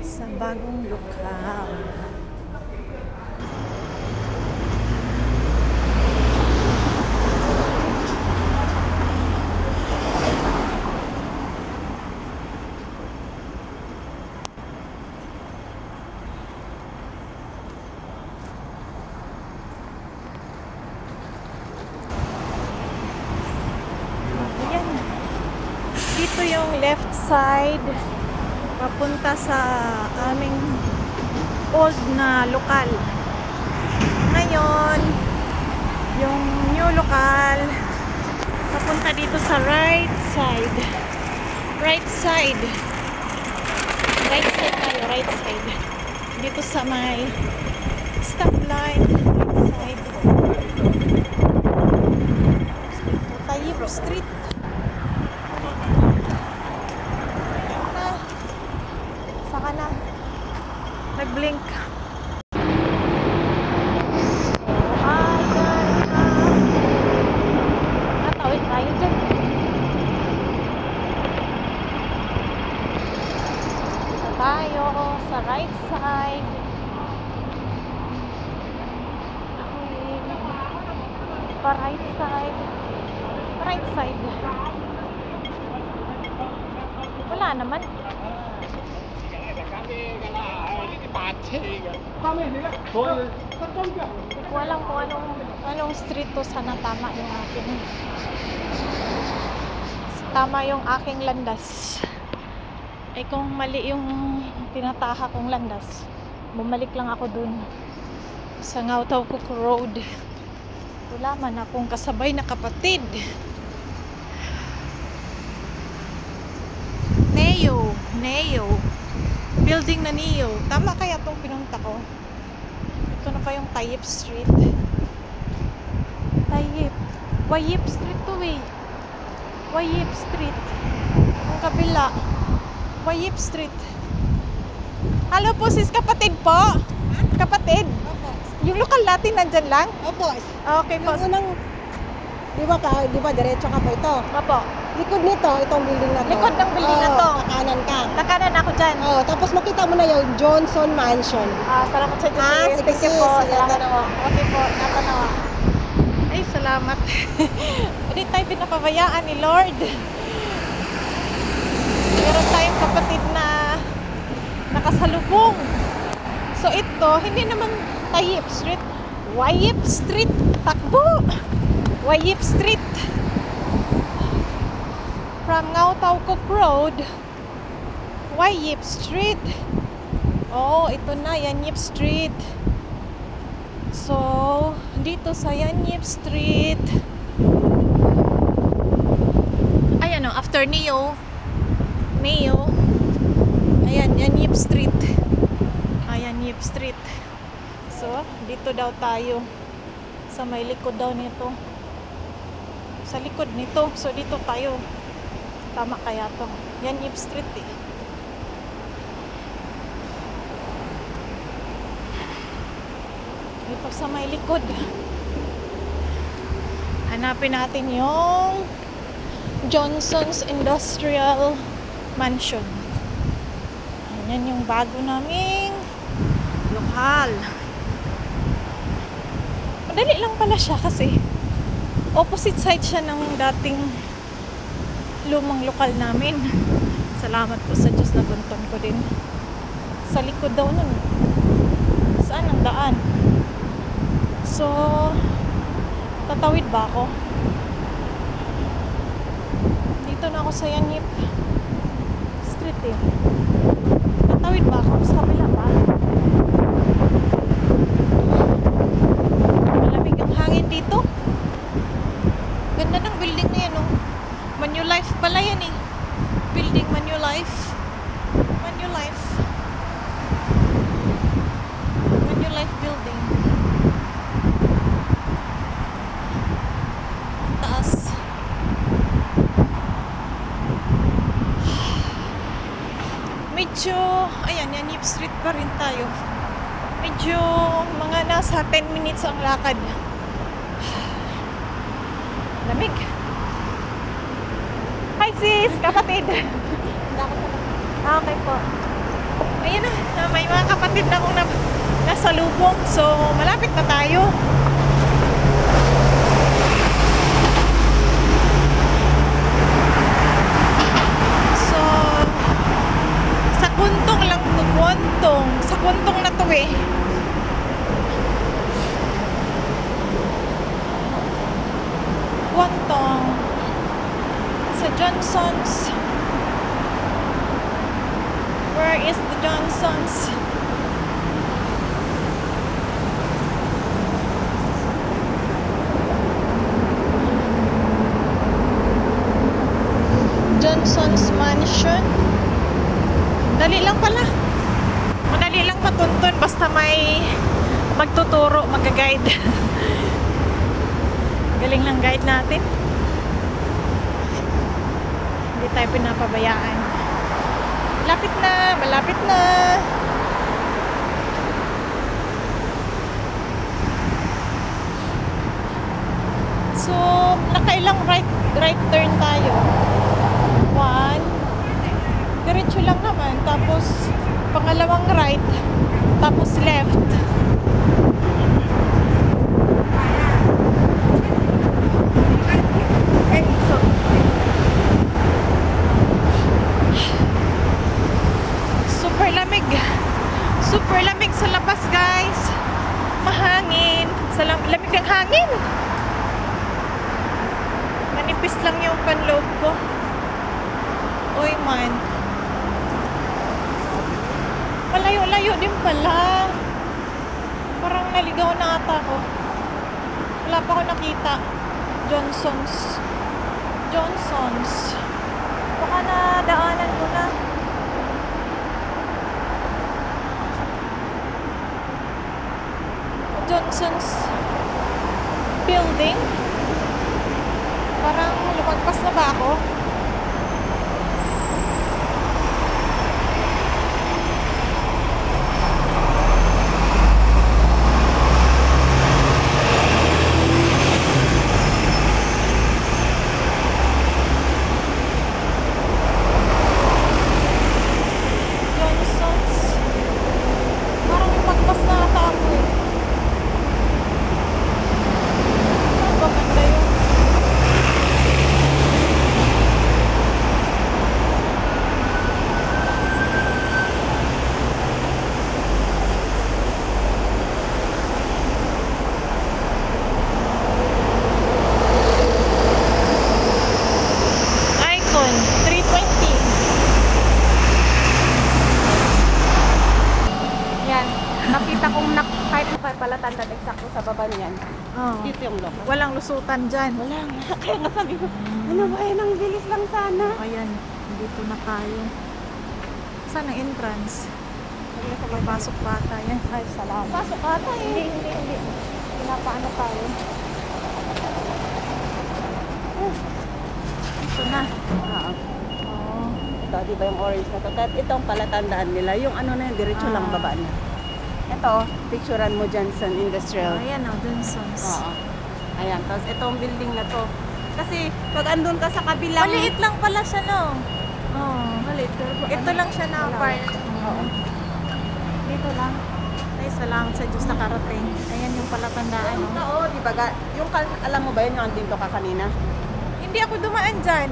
sa bagong lokal. Ayan. Dito yung left side papunta sa aming old na lokal. Ngayon, yung new lokal papunta dito sa right side. Right side. Right side tayo, right side. Dito sa may stoplight, right side. Tayyip Street. Saka na. Nag-blink. Natawid tayo dyan. Dito tayo sa right side. Pa right side. Right side. Wala naman. Hindi ko alam kung anong street to. Sana tama yung aking landas. Eh kung mali yung tinataha kong landas, bumalik lang ako dun sa Ngau-Tau-Kuk Road. Wala man akong kasabay na kapatid. Neo building na Neo. Tama kaya itong pinunta ko? Ito na pa yung Tayyip Street. Tayyip Street to eh. Tayyip Street. Ang kabila. Tayyip Street. Hello po sis, kapatid po? Kapatid? Opo. Yung lokal natin nandyan lang? Opo. Okay po. Yung unang, di ba, diretso ka po ito. Opo. Likod nito, itong building na to. Likod ng building na to. Kanan ka. Nakanan ako dyan. Tapos makita mo na yung Johnson Mansion. Salamat sa Diyos. Sige, Thank you sis. po. Sige, Salamat tara. po. Okay po. Natanawa. Ay, salamat. Hindi tayo pinapabayaan ni Lord. Meron tayong kapatid na nakasalubong. So ito, hindi naman Tayyip Street. Tayyip Street. Takbo. Tayyip Street. From Ngau-Tau-Kuk Road, Tayyip Street. Oh, ito na, Yanyip Street. So, dito sa Yanyip Street. Ayan o, after Neo. Ayan, Yanyip Street. Ayan, Yanyip Street. So, dito daw tayo. Sa may likod daw nito. Sa likod nito. So, dito tayo. Tama kaya to. Yanyip Street eh. Dito sa may likod. Hanapin natin yung Johnson's Industrial Mansion. Yan yung bago naming lokal. Madali lang pala siya kasi opposite side siya ng dating lumang lokal namin. Salamat po sa Diyos na bunton ko din. Sa likod daw nun. Saan ang daan? So, tatawid ba ako? Dito na ako sa Yanyip Street eh. Tatawid ba ako? Sa kabila ba? Malamig ang hangin dito. Ganda ng building na yan oh. Manulife pala yan eh. Building Manulife. Manulife building. Taas. Medyo, ayan, Yanyip Street pa rin tayo. Medyo mga nasa 10 minutes ang lakad. Lamig. Hi sis, kapatid. Okay po. Ayan na, may mga kapatid na akong nasa lubong. So, malapit na tayo. So, sa Kuntong lang to, Kuntong. Sa Kuntong na to eh. Kuntong. Sa Johnson's. Where is the Johnson's? Johnson's Mansion. Dali lang pala. Madali lang matuntun basta may magtuturo, mag-guide. Galing ng guide natin. Hindi tayo pinapabayaan. Malapit na, malapit na. So, nakailang right turn tayo. 1. Diretso lang naman. Tapos, pangalawang right. Tapos left. Super lamig. Super lamig sa labas, guys. Mahangin. Lamig ng hangin. Manipis lang yung panloob ko. Uy, man. Malayo-layo din pala. Parang naligaw na ata ko. Wala pa ako nakita. Johnson's. Johnson's. Baka nadaanan ko na. Johnson's building. Parang lumagpas na ba ako? Johnson's. Parang lumagpas na ata ako eh. Saan ba banda yun? Icon 320. Yan. Nakita kong kahit pala tanda eksakto sa baba niyan. Oh. Dito yung lock. Walang lusutan dyan. Wala nga. Kaya nga sabi ko, ano ba yan? Ang bilis lang sana. Ayan, dito na tayo. Saan ang entrance? Papasok pa ata yan. Ay, salamat. Pasok ata eh. Hindi. Pinapaano tayo. Ito na. Oo. Oo. Ito, di ba yung orange na to? Kahit itong palatandaan nila, yung ano na yung diretso lang baba niya. Ito, picturean mo Johnson Industrial. Ayan o, Johnson's. Oo. Ayan, tapos itong building na to. Kasi pag andun ka sa kabilang... Maliit lang pala siya, no? Oo. Maliit. Pero Ito lang siya na part. Oo. Dito lang. Ay, salamat sa Diyos nakarating. Ayan yung palatandaan. Yung No? tao, di ba? Alam mo ba yun yung andito ka kanina? Hindi ako dumaan dyan.